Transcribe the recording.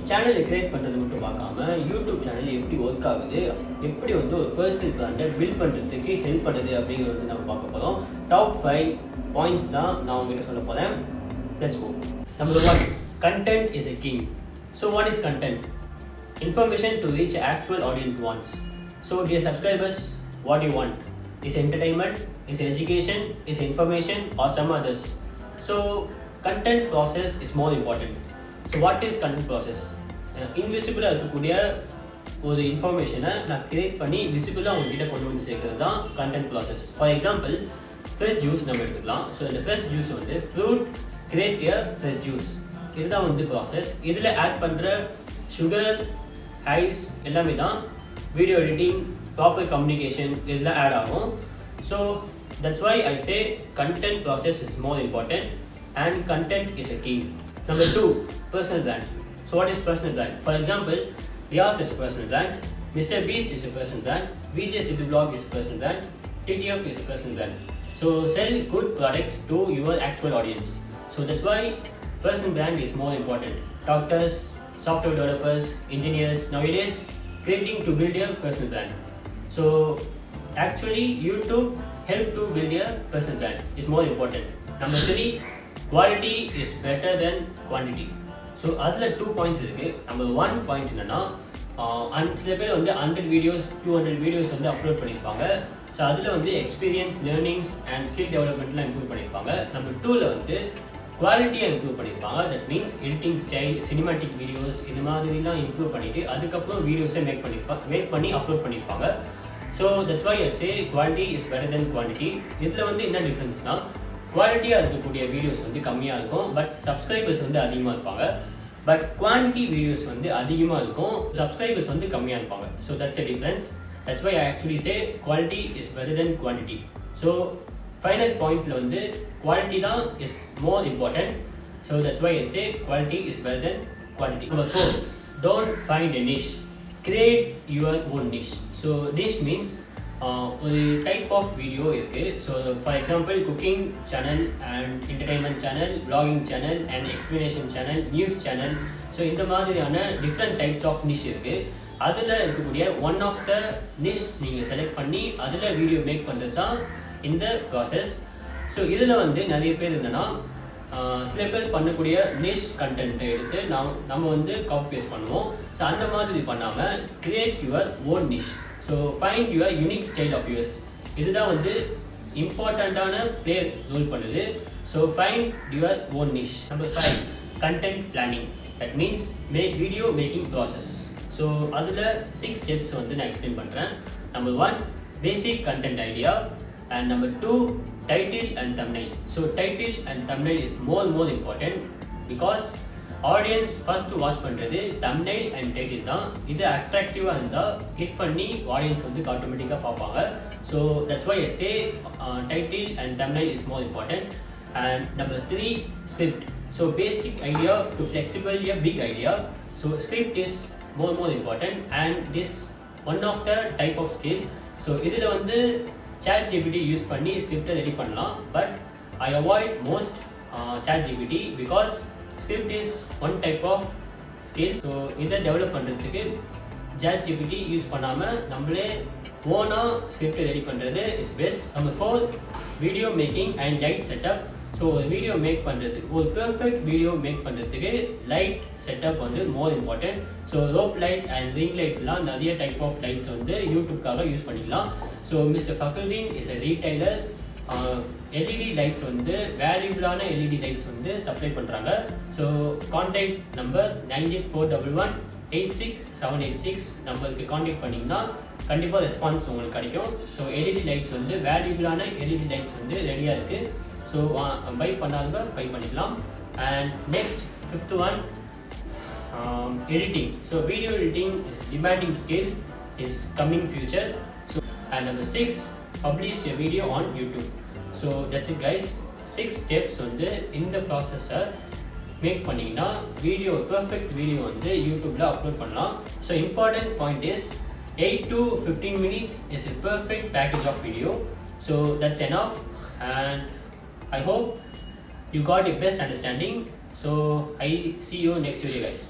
Channel create பண்ணுறது மட்டும் பார்க்காம யூடியூப் சேனல் எப்படி ஒர்க் ஆகுது, எப்படி வந்து ஒரு பர்சனல் பிராண்டை பில்ட் பண்ணுறதுக்கு ஹெல்ப் பண்ணுது அப்படிங்கிறது நம்ம பார்க்க போகிறோம். டாப் 5 பாயிண்ட்ஸ் தான் நான் உங்ககிட்ட சொல்ல போகிறேன். Let's go. Number 1, content is a king. So what is content? Information to reach actual audience wants. So dear subscribers, what do you want? Is entertainment, is education, is information or some others? So content process is more important. So what is content process? இன்விசிபிளாக இருக்கக்கூடிய ஒரு இன்ஃபர்மேஷனை நான் create பண்ணி விசிபிளாக உங்ககிட்ட கொண்டு வந்து சேர்க்கறது தான் content process. For example fresh juice நம்ம எடுத்துக்கலாம். ஸோ இந்த ஃப்ரெஷ் ஜூஸ் வந்து ஃப்ரூட் கிரியேட் எ ஃப்ரெஷ் ஜூஸ், இதுதான் வந்து ப்ராசஸ். இதில் ஆட் பண்ணுற சுகர், ஐஸ் எல்லாமே தான் வீடியோ எடிட்டிங், ப்ராப்பர் கம்யூனிகேஷன் இதெல்லாம் ஆட் ஆகும். So that's why I say content process is more important and content is a king. Number 2, personal brand. So what is personal brand? For example, Vyas is a personal brand, Mr. Beast is a personal brand, VJ Sidhu Vlog is a personal brand, TTF is a personal brand. So sell good products to your actual audience. So that's why personal brand is more important. Doctors, software developers, engineers, nowadays creating to build a personal brand. So actually YouTube help to build a personal brand is more important. Number 3, quality is better than quantity. So அதில் 2 points இருக்குது. Number 1 point என்னென்னா, சில பேர் வந்து 100 videos 200 videos வந்து upload பண்ணியிருப்பாங்க. So அதில் வந்து எக்ஸ்பீரியன்ஸ், லேர்னிங்ஸ் அண்ட் ஸ்கில் டெவலப்மெண்ட்லாம் இம்ப்ரூவ் பண்ணியிருப்பாங்க. நம்பர் 2ல் வந்து குவாலிட்டியை இம்ப்ரூவ் பண்ணியிருப்பாங்க. That means editing style, cinematic videos இது மாதிரிலாம் இம்ப்ரூவ் பண்ணிவிட்டு அதுக்கப்புறம் வீடியோஸை மேக் பண்ணி அப்லோட் பண்ணியிருப்பாங்க. So that's why I say quality is better than quantity. இதில் வந்து என்ன டிஃப்ரென்ஸ்னால், குவாலிட்டியாக இருக்கக்கூடிய வீடியோஸ் வந்து கம்மியாக இருக்கும், பட் சப்ஸ்கிரைபர்ஸ் வந்து அதிகமாக இருப்பாங்க. பட் குவான்டிட்டி வீடியோஸ் வந்து அதிகமாக இருக்கும், சப்ஸ்கிரைபர்ஸ் வந்து கம்மியாக இருப்பாங்க. So that's a difference. That's why I actually say quality is better than quantity. So final பாயிண்ட்டில் வந்து குவாலிட்டி தான் is more important. So that's why I say quality is better than quantity. Number 4, don't find a niche, create your own niche. So niche means ஒரு type of video இருக்குது. So for example cooking channel and entertainment channel, vlogging channel and explanation channel, news channel. So இந்த மாதிரியான different types of நிஷ் இருக்குது. அதில் இருக்கக்கூடிய one of த நிஷ் நீங்கள் select பண்ணி அதில் வீடியோ மேக் பண்ணுறது தான் இந்த ப்ராசஸ். ஸோ இதில் வந்து நிறைய பேர் இருந்தனா சில பேர் பண்ணக்கூடிய நிஷ் கண்டென்ட்டை எடுத்து நம்ம வந்து காப்பி பேஸ்ட் பண்ணுவோம். ஸோ அந்த மாதிரி பண்ணாமல் create your own niche. So find your unique style of us. இதுதான் வந்து இம்பார்ட்டண்ட்டான பிளேயர் ரோல் பண்ணுது. So find your own niche. Number 5, content planning. That means video making process. So அதில் 6 ஸ்டெப்ஸ் வந்து நான் எக்ஸ்பிளைன் பண்ணுறேன். Number 1, basic content idea. And number 2, title and thumbnail. So title and thumbnail is more important because audience first watch பண்ணுறது thumbnail and title தான். இது அட்ராக்டிவாக இருந்தால் click பண்ணி ஆடியன்ஸ் வந்து ஆட்டோமேட்டிக்காக பார்ப்பாங்க. So that's why I say title and thumbnail is more important. And number 3, script. So basic idea to flexible a big idea. So script is more important and this one of the type of skill. So இதில் வந்து ChatGPT use பண்ணி ஸ்கிரிப்டை ready பண்ணலாம். But I avoid most ChatGPT because script is one type of skill. So இதை develop பண்ணுறதுக்கு ChatGPT use பண்ணாமல் நம்மளே ஓனாக ஸ்கிரிப்டை ரெடி பண்ணுறது is best. Number 4, video making and light setup. So ஒரு வீடியோ மேக் பண்ணுறதுக்கு, ஒரு பெர்ஃபெக்ட் வீடியோ மேக் பண்ணுறதுக்கு லைட் செட்டப் வந்து more important. So rope light and ring லைட்லாம் நிறைய டைப் ஆஃப் லைட்ஸ் வந்து யூடியூப்காக யூஸ் பண்ணிக்கலாம். So mister Fakhruddin is a retailer. LED lights வந்து வேல்யூபிளான எல்இடி லைட்ஸ் வந்து சப்ளை பண்ணுறாங்க. ஸோ கான்டாக்ட் நம்பர் 9841186786 நம்பருக்கு கான்டாக்ட் பண்ணிங்கன்னா கண்டிப்பாக ரெஸ்பான்ஸ் உங்களுக்கு கிடைக்கும். ஸோ எல்இடி லைட்ஸ் வந்து வேல்யூபிளான எல்இடி லைட்ஸ் வந்து ரெடியாக இருக்குது. ஸோ பை பண்ணாதவங்க பை பண்ணிக்கலாம். And next 5th one, editing. So video editing is demanding skill, is coming future. So and number 6, publish a video on YouTube. So that's it guys. 6 steps வந்து இந்த ப்ராசஸை make பண்ணிங்கன்னா video, perfect video வந்து யூடியூப்பில் upload பண்ணலாம். So important point is 8 to 15 minutes is a perfect package of video. So that's enough and I hope you got a best understanding. So I see you next video guys.